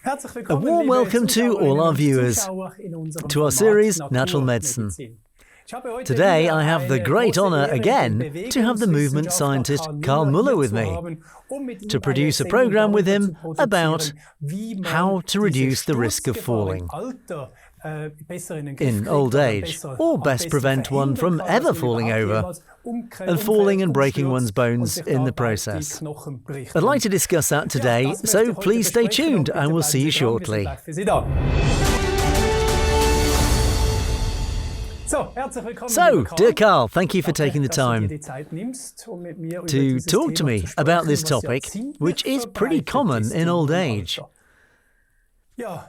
A warm welcome to all our viewers to our series Natural Medicine. Today I have the great honour again to have the movement scientist Karl Müller with me to produce a programme with him about how to reduce the risk of falling in old age, or best prevent one from ever falling over and falling and breaking one's bones in the process. I'd like to discuss that today, so please stay tuned and we'll see you shortly. So, dear Karl, thank you for taking the time to talk to me about this topic, which is pretty common in old age.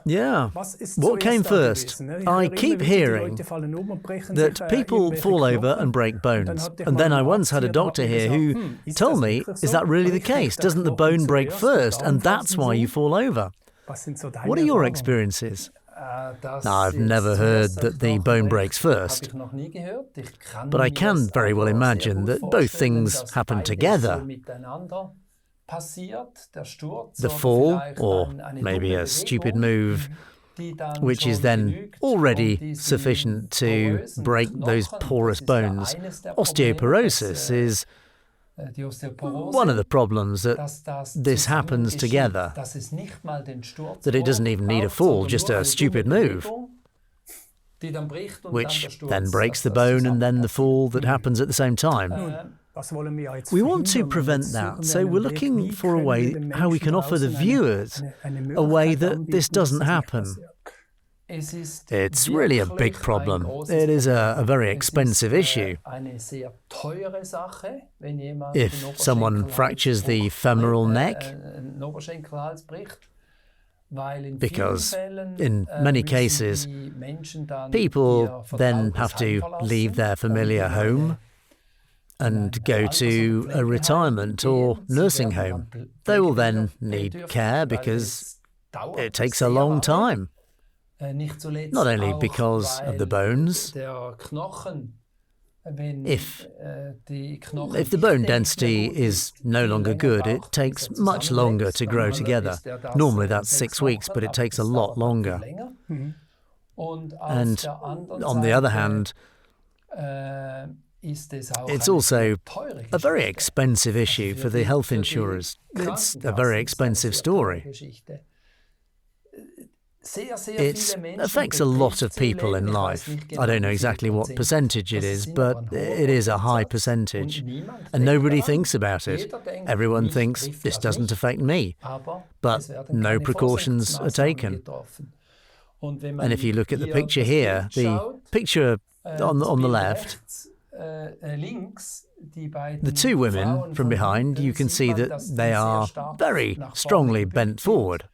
Yeah, what came first? I keep hearing that people fall over and break bones. And then I once had a doctor here who told me, is that really the case? Doesn't the bone break first and that's why you fall over? What are your experiences? I've never heard that the bone breaks first, but I can very well imagine that both things happen together. The fall, or maybe a stupid move, which is then already sufficient to break those porous bones. Osteoporosis is one of the problems, that this happens together, that it doesn't even need a fall, just a stupid move, which then breaks the bone and then the fall that happens at the same time. We want to prevent that, so we're looking for a way how we can offer the viewers a way that this doesn't happen. It's really a big problem. It is a very expensive issue. If someone fractures the femoral neck, because in many cases people then have to leave their familiar home and go to a retirement or nursing home. They will then need care because it takes a long time. Not only because of the bones. If the bone density is no longer good, it takes much longer to grow together. Normally that's 6 weeks, but it takes a lot longer. And on the other hand, it's also a very expensive issue for the health insurers. It's a very expensive story. It affects a lot of people in life. I don't know exactly what percentage it is, but it is a high percentage. And nobody thinks about it. Everyone thinks, this doesn't affect me. But no precautions are taken. And if you look at the picture here, the picture on the left, the two women from behind, you can see that they are very strongly bent forward.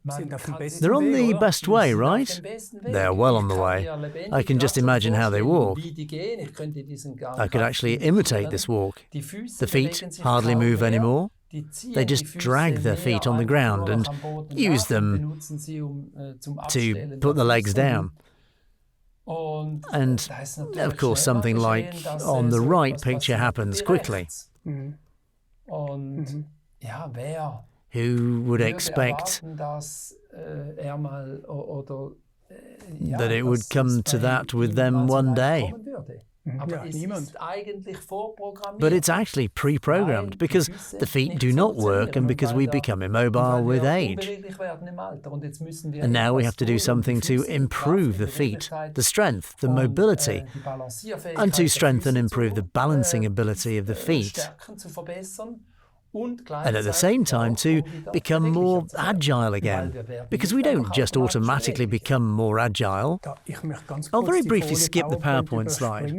They're on the best way, right? They're well on the way. I can just imagine how they walk. I could actually imitate this walk. The feet hardly move anymore. They just drag their feet on the ground and use them to put the legs down. And, of course, something like on the right picture happens quickly. Who would expect that it would come to that with them one day? But it's actually pre-programmed because the feet do not work and because we become immobile with age. And now we have to do something to improve the feet, the strength, the mobility, and to strengthen and improve the balancing ability of the feet. And at the same time to become more agile again, because we don't just automatically become more agile. I'll very briefly skip the PowerPoint slide.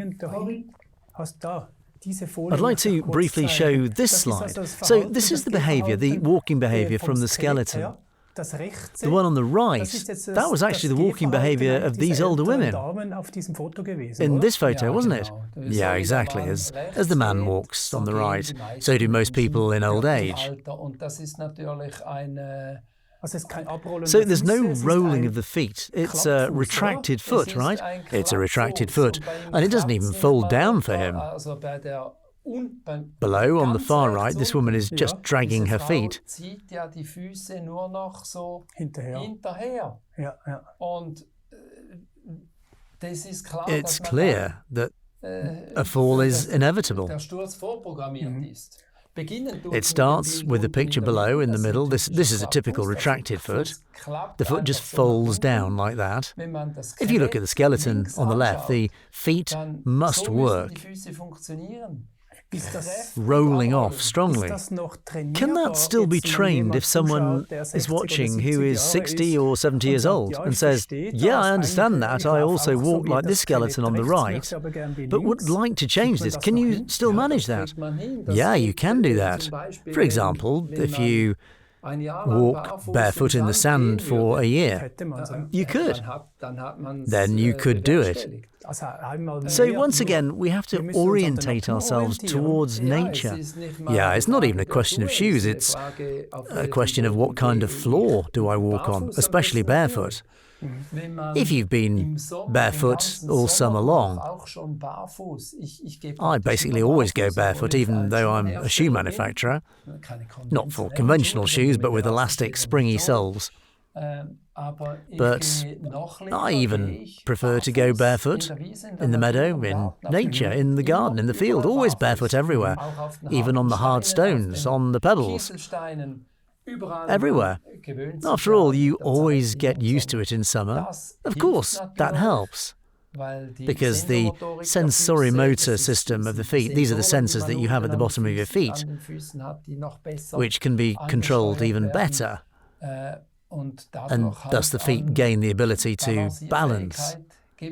I'd like to briefly show this slide. So this is the behaviour, the walking behaviour from the skeleton. The one on the right, that was actually the walking behaviour of these older women. In this photo, wasn't it? Yeah, exactly, as the man walks on the right. So do most people in old age. So there's no rolling of the feet. It's a retracted foot, right? It's a retracted foot. And it doesn't even fold down for him. Below, on the far right, this woman is just dragging her feet. It's clear that a fall is inevitable. It starts with the picture below in the middle. This is a typical retracted foot. The foot just folds down like that. If you look at the skeleton on the left, the feet must work, rolling off strongly. Can that still be trained if someone is watching who is 60 or 70 years old and says, yeah, I understand that, I also walk like this skeleton on the right, but would like to change this? Can you still manage that? Yeah, you can do that. For example, if you walk barefoot in the sand for a year, you could. Then you could do it. So once again, we have to orientate ourselves towards nature. Yeah, it's not even a question of shoes, it's a question of what kind of floor do I walk on, especially barefoot. If you've been barefoot all summer long, I basically always go barefoot, even though I'm a shoe manufacturer. Not for conventional shoes, but with elastic, springy soles. But I even prefer to go barefoot in the meadow, in nature, in the garden, in the field, always barefoot everywhere, even on the hard stones, on the pebbles. Everywhere. After all, you always get used to it in summer. Of course, that helps. Because the sensorimotor system of the feet, these are the sensors that you have at the bottom of your feet, which can be controlled even better. And thus the feet gain the ability to balance. We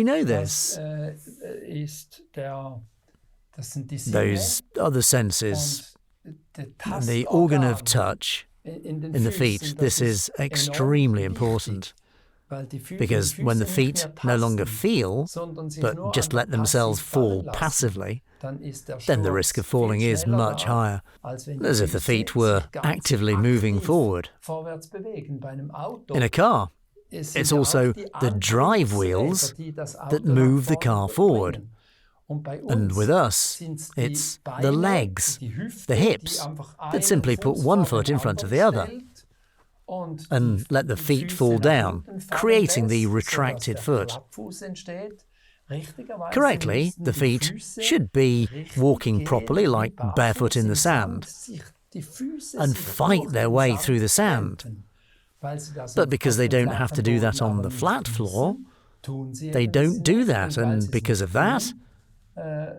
know this. Those other senses, the organ of touch in the feet, this is extremely important. Because when the feet no longer feel, but just let themselves fall passively, then the risk of falling is much higher, as if the feet were actively moving forward. In a car, it's also the drive wheels that move the car forward. And with us, it's the legs, the hips, that simply put one foot in front of the other and let the feet fall down, creating the retracted foot. Correctly, the feet should be walking properly, like barefoot in the sand, and fight their way through the sand. But because they don't have to do that on the flat floor, they don't do that, and because of that,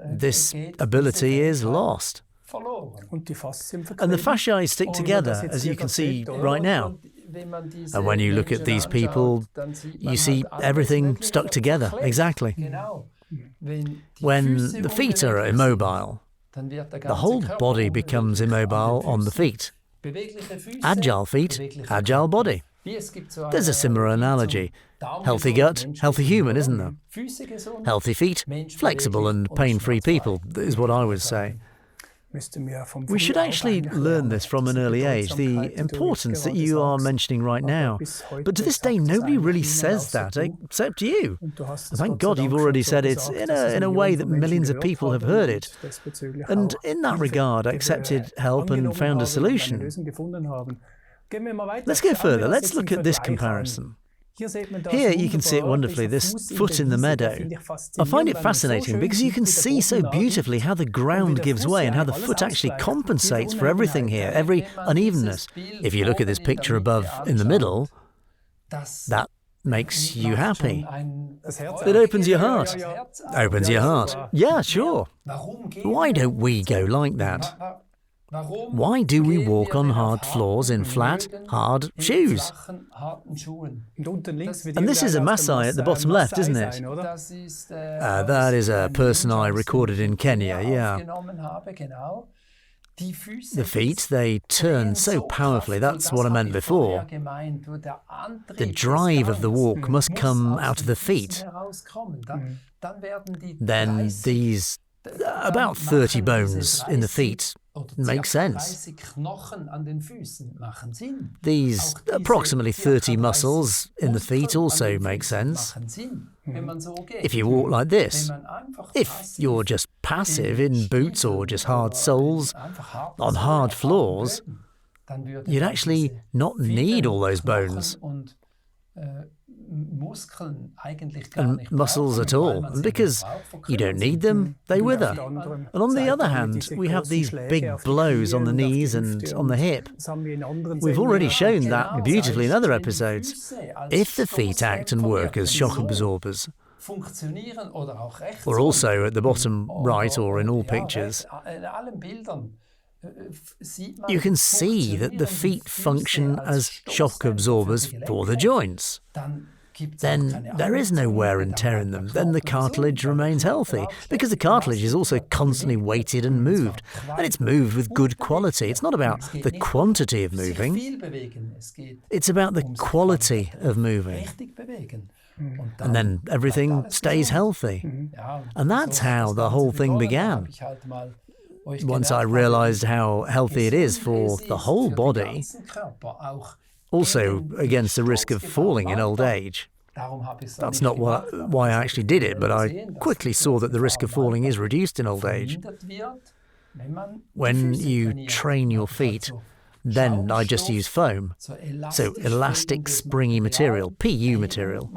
this ability is lost. And the fasciae stick together, as you can see right now. And when you look at these people, you see everything stuck together, exactly. When the feet are immobile, the whole body becomes immobile on the feet. Agile feet, agile body. There's a similar analogy. Healthy gut, healthy human, isn't there? Healthy feet, flexible and pain-free people, is what I would say. We should actually learn this from an early age, the importance that you are mentioning right now. But to this day, nobody really says that, except you. Thank God you've already said it in a way that millions of people have heard it. And in that regard, accepted help and found a solution. Let's go further. Let's look at this comparison. Here you can see it wonderfully, this foot in the meadow. I find it fascinating because you can see so beautifully how the ground gives way and how the foot actually compensates for everything here, every unevenness. If you look at this picture above in the middle, that makes you happy. It opens your heart. Opens your heart. Yeah, sure. Why don't we go like that? Why do we walk on hard floors in flat, hard shoes? And this is a Maasai at the bottom left, isn't it? That is a person I recorded in Kenya, yeah. The feet, they turn so powerfully, that's what I meant before. The drive of the walk must come out of the feet. Then these about 30 bones in the feet makes sense. These approximately 30 muscles in the feet also make sense. If you walk like this, if you're just passive in boots or just hard soles on hard floors, you'd actually not need all those bones and muscles at all. And because you don't need them, they wither. And on the other hand, we have these big blows on the knees and on the hip. We've already shown that beautifully in other episodes. If the feet act and work as shock absorbers, or also at the bottom right or in all pictures, you can see that the feet function as shock absorbers for the joints. Then there is no wear and tear in them. Then the cartilage remains healthy, because the cartilage is also constantly weighted and moved. And it's moved with good quality. It's not about the quantity of moving. It's about the quality of moving. And then everything stays healthy. And that's how the whole thing began. Once I realized how healthy it is for the whole body, also against the risk of falling in old age. That's not why I actually did it, but I quickly saw that the risk of falling is reduced in old age. When you train your feet, then I just use foam. So elastic springy material, PU material.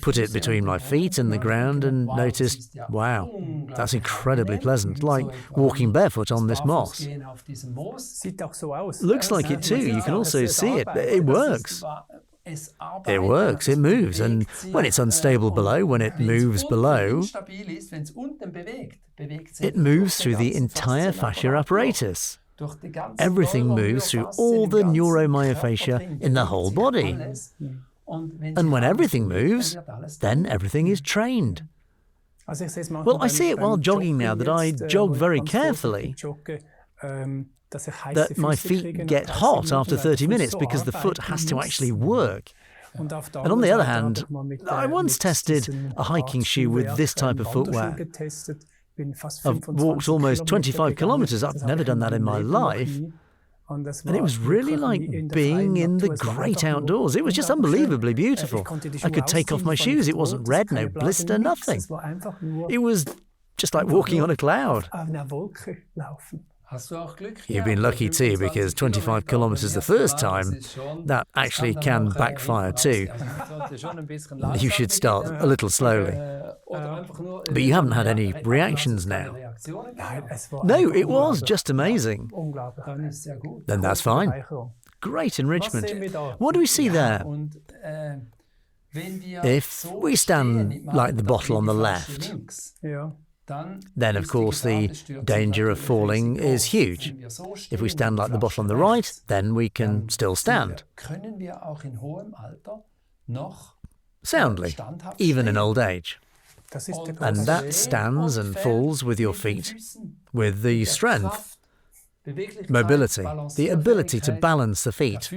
Put it between my feet and the ground and noticed, wow, that's incredibly pleasant, like walking barefoot on this moss. Looks like it too, you can also see it. It works. It works, it moves, and when it's unstable below, when it moves below, it moves through the entire fascia apparatus. Everything moves through all the neuromyofascia in the whole body. And when everything moves, then everything is trained. Well, I see it while jogging now that I jog very carefully, that my feet get hot after 30 minutes because the foot has to actually work. And on the other hand, I once tested a hiking shoe with this type of footwear. I've walked almost 25 kilometers. I've never done that in my life. And it was really like being in the great outdoors. It was just unbelievably beautiful. I could take off my shoes. It wasn't red, no blister, nothing. It was just like walking on a cloud. You've been lucky too, because 25 kilometers the first time, that actually can backfire too. You should start a little slowly. But you haven't had any reactions now. No, it was just amazing. Then that's fine. Great enrichment. What do we see there? If we stand like the bottle on the left, then of course the danger of falling is huge. If we stand like the bottle on the right, then we can still stand soundly, even in old age. And that stands and falls with your feet, with the strength, mobility, the ability to balance the feet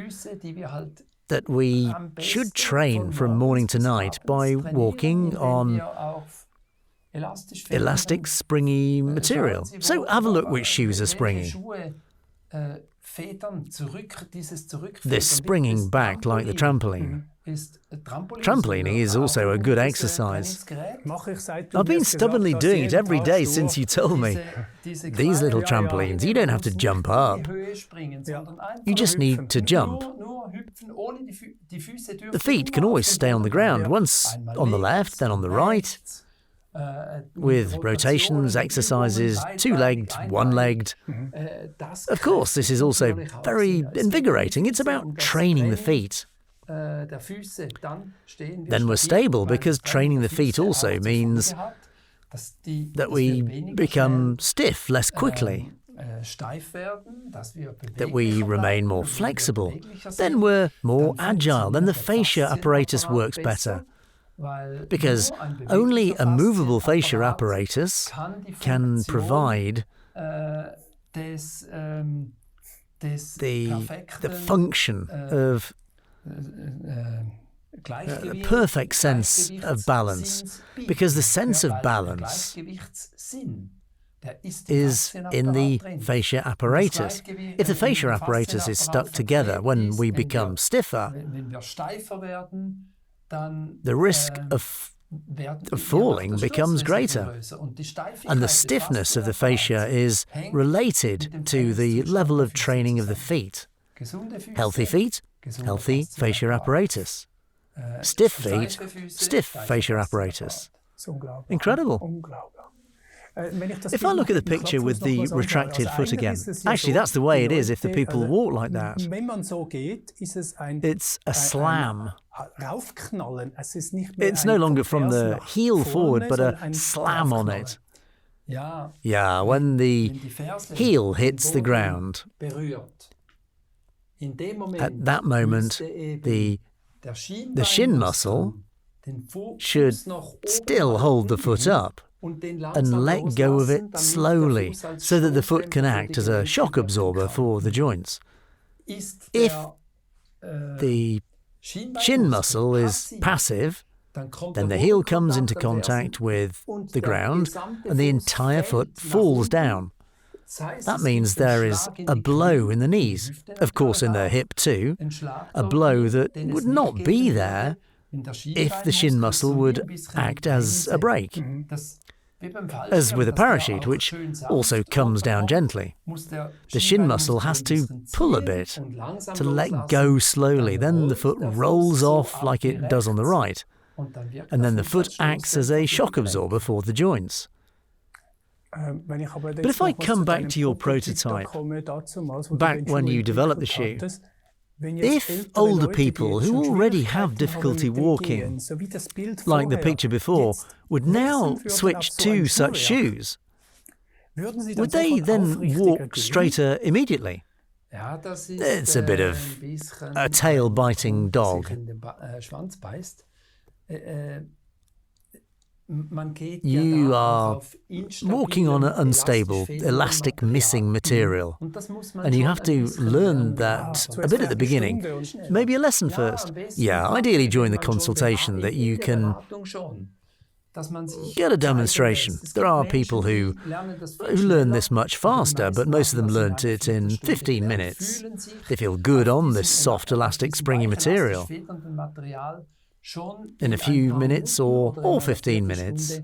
that we should train from morning to night by walking on elastic, springy material. So have a look which shoes are springy. This springing back like the trampoline. Trampolining is also a good exercise. I've been stubbornly doing it every day since you told me. These little trampolines, you don't have to jump up. You just need to jump. The feet can always stay on the ground, once on the left, then on the right, with rotations, exercises, two-legged, one-legged. Of course, this is also very invigorating. It's about training the feet. Then we're stable, because training the feet also means that we become stiff less quickly, that we remain more flexible, then we're more agile, then the fascia apparatus works better. Because only a movable fascia apparatus can provide the function of a perfect sense of balance, because the sense of balance is in the fascia apparatus. If the fascia apparatus is stuck together, when we become stiffer, the risk of falling becomes greater. And the stiffness of the fascia is related to the level of training of the feet. Healthy feet, healthy fascia apparatus. Stiff feet, stiff fascia apparatus. Incredible. If I look at the picture with the retracted foot again, actually that's the way it is if the people walk like that. It's a slam. It's no longer from the heel forward, but a slam on it. Yeah, when the heel hits the ground, at that moment, the shin muscle should still hold the foot up and let go of it slowly so that the foot can act as a shock absorber for the joints. If the shin muscle is passive, then the heel comes into contact with the ground and the entire foot falls down. That means there is a blow in the knees, of course in the hip too, a blow that would not be there if the shin muscle would act as a brake. As with a parachute, which also comes down gently. The shin muscle has to pull a bit to let go slowly, then the foot rolls off like it does on the right, and then the foot acts as a shock absorber for the joints. But if I come back to your prototype, back when you developed the shoe, if older people who already have difficulty walking, like the picture before, would now switch to such shoes, would they then walk straighter immediately? It's a bit of a tail-biting dog. You are walking on an unstable, elastic, missing material, and you have to learn that a bit at the beginning, maybe a lesson first. Yeah, ideally during the consultation that you can get a demonstration. There are people who learn this much faster, but most of them learnt it in 15 minutes. They feel good on this soft, elastic, springy material. In a few minutes or 15 minutes.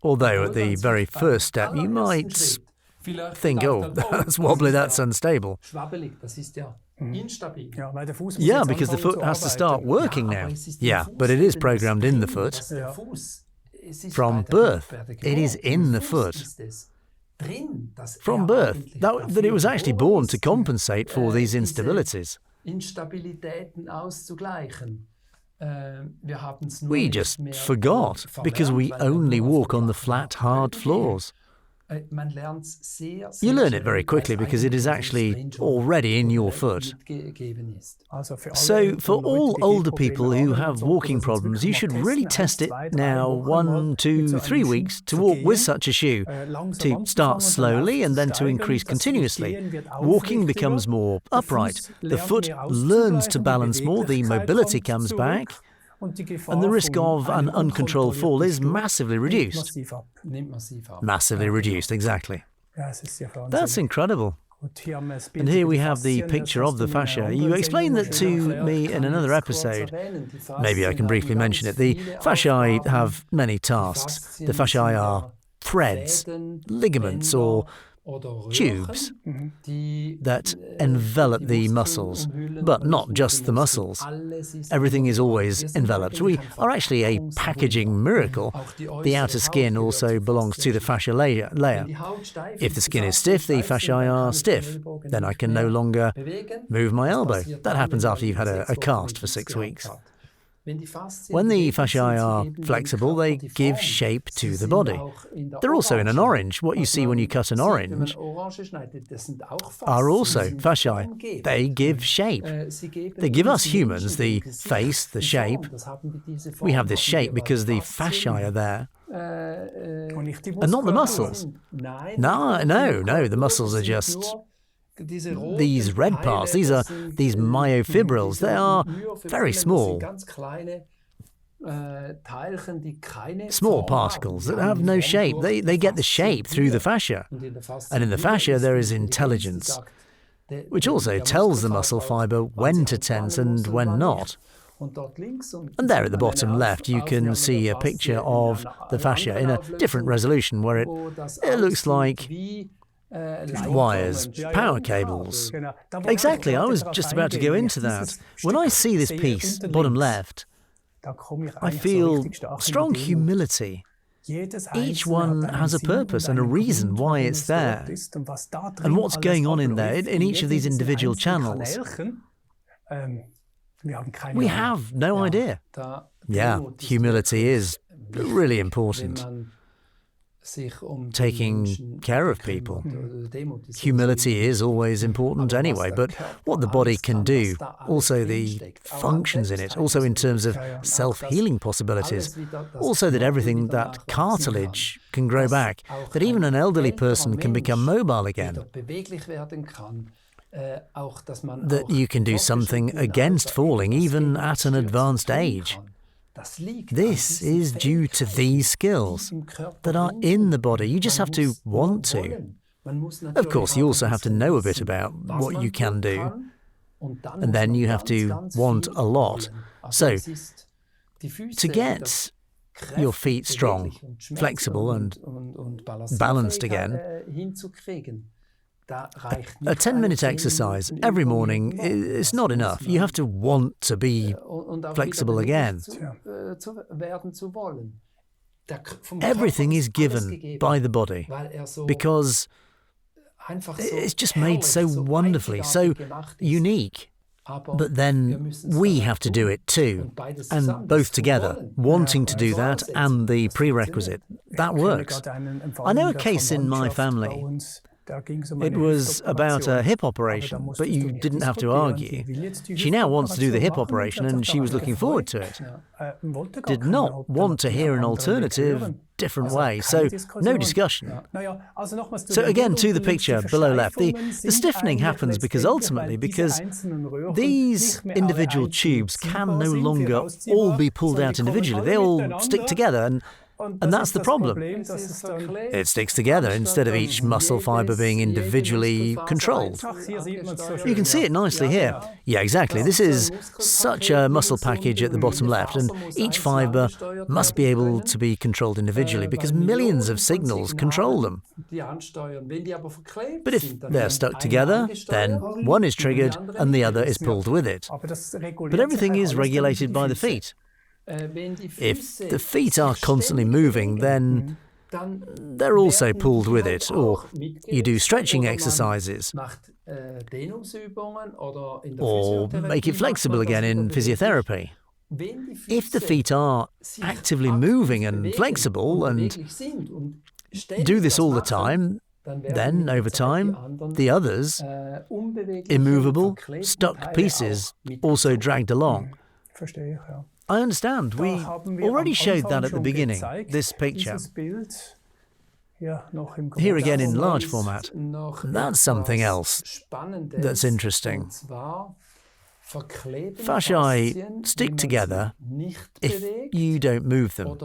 Although at the very first step you might think, oh, that's wobbly, that's unstable. Yeah, because the foot has to start working now. Yeah, but it is programmed in the foot. From birth, it is in the foot. From birth, that it was actually born to compensate for these instabilities. We just forgot because we only walk on the flat, hard floors. You learn it very quickly because it is actually already in your foot. So for all older people who have walking problems, you should really test it now 1, 2, 3 weeks to walk with such a shoe, to start slowly and then to increase continuously. Walking becomes more upright, the foot learns to balance more, the mobility comes back, and the risk of an uncontrolled fall is massively reduced. Massively reduced, exactly. That's incredible. And here we have the picture of the fascia. You explained that to me in another episode. Maybe I can briefly mention it. The fasciae have many tasks. The fasciae are threads, ligaments, or tubes that envelop the muscles, but not just the muscles. Everything is always enveloped. We are actually a packaging miracle. The outer skin also belongs to the fascia layer. If the skin is stiff, the fasciae are stiff. Then I can no longer move my elbow. That happens after you've had a cast for 6 weeks. When the fasciae are flexible, they give shape to the body. They're also in an orange. What you see when you cut an orange are also fasciae. They give shape. They give us humans the face, the shape. We have this shape because the fasciae are there. And not the muscles. No, the muscles are just these red parts. These are these myofibrils. They are very small. Small particles that have no shape. They get the shape through the fascia. And in the fascia there is intelligence, which also tells the muscle fibre when to tense and when not. And there at the bottom left you can see a picture of the fascia in a different resolution where it looks like wires, power cables. Exactly, I was just about to go into that. When I see this piece, bottom left, I feel strong humility. Each one has a purpose and a reason why it's there, and what's going on in there, in each of these individual channels. We have no idea. Yeah, humility is really important. Taking care of people. Humility is always important anyway, but what the body can do, also the functions in it, also in terms of self-healing possibilities, also that everything, that cartilage can grow back, that even an elderly person can become mobile again, that you can do something against falling even at an advanced age. This is due to these skills that are in the body. You just have to want to. Of course, you also have to know a bit about what you can do, and then you have to want a lot. So, to get your feet strong, flexible and balanced again, a 10-minute exercise every morning is not enough. You have to want to be flexible again. Everything is given by the body because it's just made so wonderfully, so unique. But then we have to do it too, and both together, wanting to do that and the prerequisite. That works. I know a case in my family. It was about a hip operation, but you didn't have to argue. She now wants to do the hip operation and she was looking forward to it. Did not want to hear an alternative, different way, so no discussion. So again, to the picture below left, the stiffening happens because these individual tubes can no longer all be pulled out individually. They all stick together, and that's the problem. It sticks together instead of each muscle fibre being individually controlled. You can see it nicely here. Yeah, exactly. This is such a muscle package at the bottom left, and each fibre must be able to be controlled individually because millions of signals control them. But if they're stuck together, then one is triggered and the other is pulled with it. But everything is regulated by the feet. If the feet are constantly moving, then they're also pulled with it, or you do stretching exercises, or make it flexible again in physiotherapy. If the feet are actively moving and flexible and do this all the time, then over time, the others, immovable, stuck pieces, also dragged along. I understand. We already showed that at the beginning, this picture. Here again in large format. That's something else that's interesting. Fasciae stick together if you don't move them,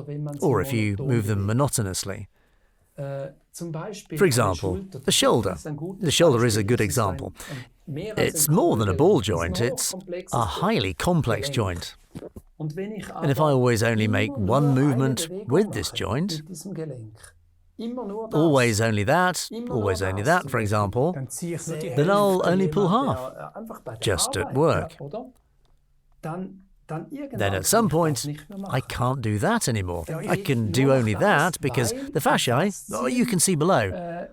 or if you move them monotonously. For example, the shoulder. The shoulder is a good example. It's more than a ball joint, it's a highly complex joint. And if I always only make one movement with this joint, always only that, for example, then I'll only pull half, just at work. Then at some point, I can't do that anymore. I can do only that because the fasciae, you can see below.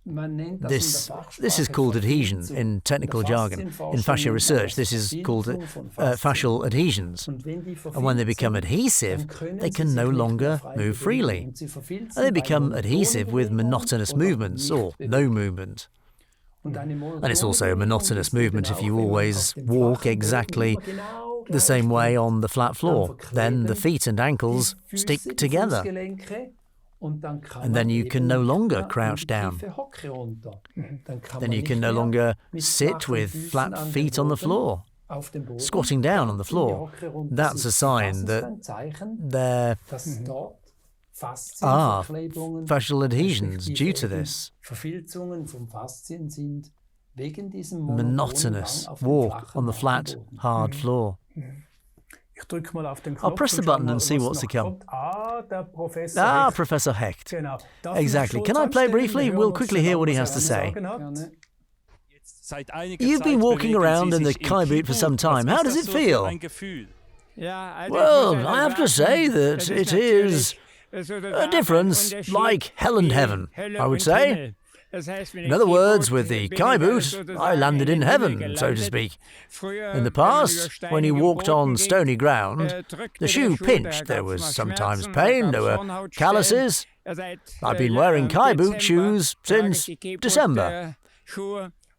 This is called adhesion in technical jargon. In fascia research, this is called fascial adhesions. And when they become adhesive, they can no longer move freely. And they become adhesive with monotonous movements or no movement. And it's also a monotonous movement if you always walk exactly the same way on the flat floor. Then the feet and ankles stick together. And then you can no longer crouch down. Then you can no longer sit with flat feet on the floor. squatting down on the floor. That's a sign that there are fascial adhesions due to this. Monotonous walk on the flat, hard floor. I'll press the button and see what's to come. Professor Hecht. Exactly. Can I play briefly? We'll quickly hear what he has to say. You've been walking around in the Kai-Boot for some time. How does it feel? Well, I have to say that it is a difference like hell and heaven, I would say. In other words, with the Kai-Boot, I landed in heaven, so to speak. In the past, when you walked on stony ground, the shoe pinched. There was sometimes pain, there were calluses. I've been wearing Kai-Boot shoes since December,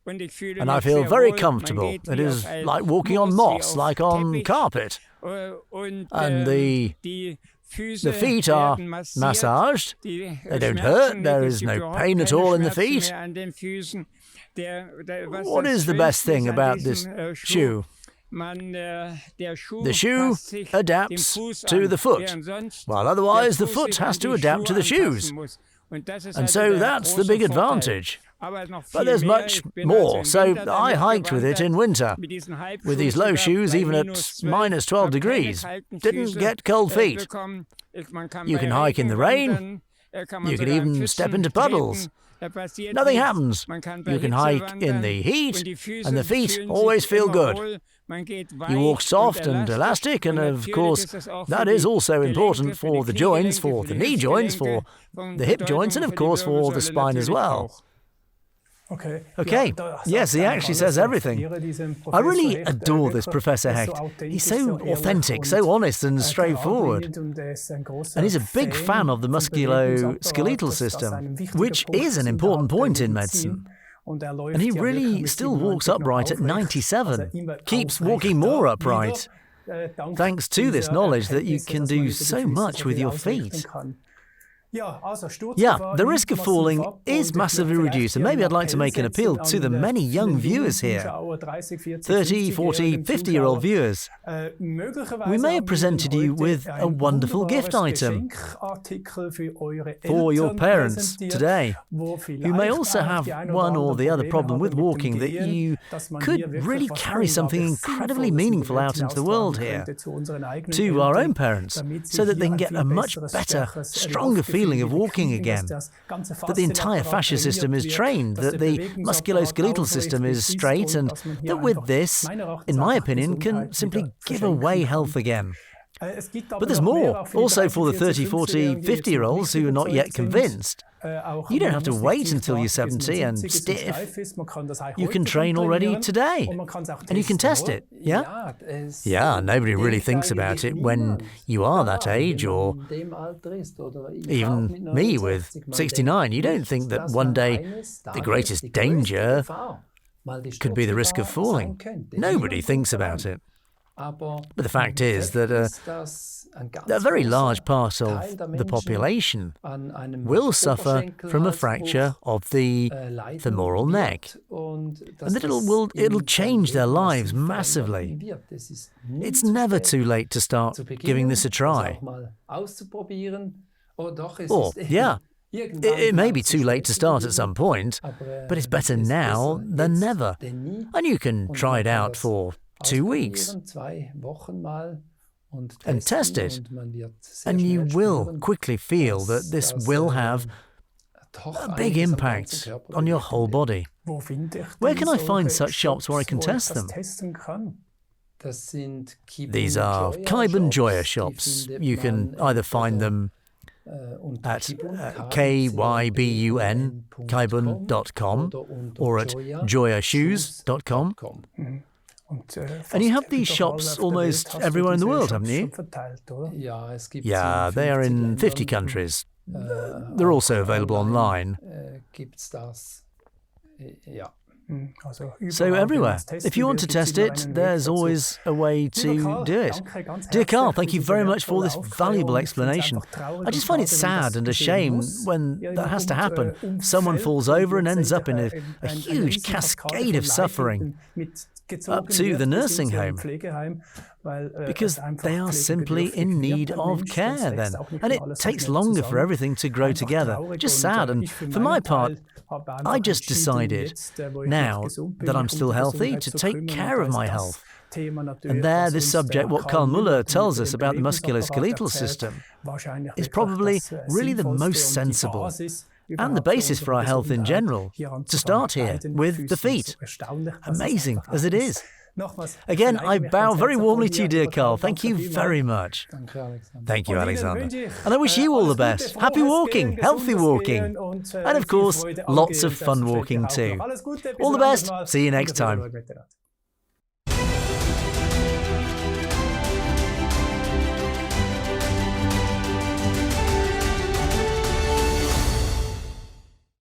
and I feel very comfortable. It is like walking on moss, like on carpet. And the feet are massaged, they don't hurt, there is no pain at all in the feet. What is the best thing about this shoe? The shoe adapts to the foot, while otherwise the foot has to adapt to the shoes. And so that's the big advantage. But there's much more, so I hiked with it in winter, with these low shoes even at minus 12 degrees. Didn't get cold feet. You can hike in the rain, you can even step into puddles. Nothing happens. You can hike in the heat, and the feet always feel good. You walk soft and elastic, and of course, that is also important for the joints, for the knee joints, for the hip joints, and of course for the spine as well. Okay, yes, he actually says everything. I really adore this Professor Hecht. He's so authentic, so honest and straightforward. And he's a big fan of the musculoskeletal system, which is an important point in medicine. And he really still walks upright at 97, keeps walking more upright, thanks to this knowledge that you can do so much with your feet. Yeah, the risk of falling is massively reduced, and maybe I'd like to make an appeal to the many young viewers here, 30, 40, 50-year-old viewers. We may have presented you with a wonderful gift item for your parents today, who may also have one or the other problem with walking, that you could really carry something incredibly meaningful out into the world here, to our own parents, so that they can get a much better, stronger feeling of walking again, that the entire fascia system is trained, that the musculoskeletal system is straight, and that with this, in my opinion, can simply give away health again. But there's more, also for the 30, 40, 50-year-olds who are not yet convinced. You don't have to wait until you're 70 and stiff. You can train already today, and you can test it, yeah? Yeah, nobody really thinks about it when you are that age, or even me with 69. You don't think that one day the greatest danger could be the risk of falling. Nobody thinks about it. But the fact is that a very large part of the population will suffer from a fracture of the femoral neck, and that it'll change their lives massively. It's never too late to start giving this a try. Or, yeah, it may be too late to start at some point, but it's better now than never. And you can try it out for 2 weeks and test it, and you will quickly feel that this will have a big impact on your whole body. Where can I find such shops where I can test them? These are Kybun Joya shops. You can either find them at KYBUN, kybun.com, or at joyashoes.com. And you have these shops almost everywhere in the world, haven't you? Yeah, they are in 50 countries. They're also available online. So everywhere. If you want to test it, there's always a way to do it. Dear Carl, thank you very much for this valuable explanation. I just find it sad and a shame when that has to happen. Someone falls over and ends up in a huge cascade of suffering. up to the nursing home, because they are simply in need of care then, and it takes longer for everything to grow together. Just sad, and for my part, I just decided, now that I'm still healthy, to take care of my health. And there, this subject, what Karl Müller tells us about the musculoskeletal system, is probably really the most sensible and the basis for our health in general, to start here with the feet, amazing as it is. Again, I bow very warmly to you, dear Karl. Thank you very much. Thank you, Alexander. And I wish you all the best. Happy walking, healthy walking, and of course, lots of fun walking too. All the best. See you next time.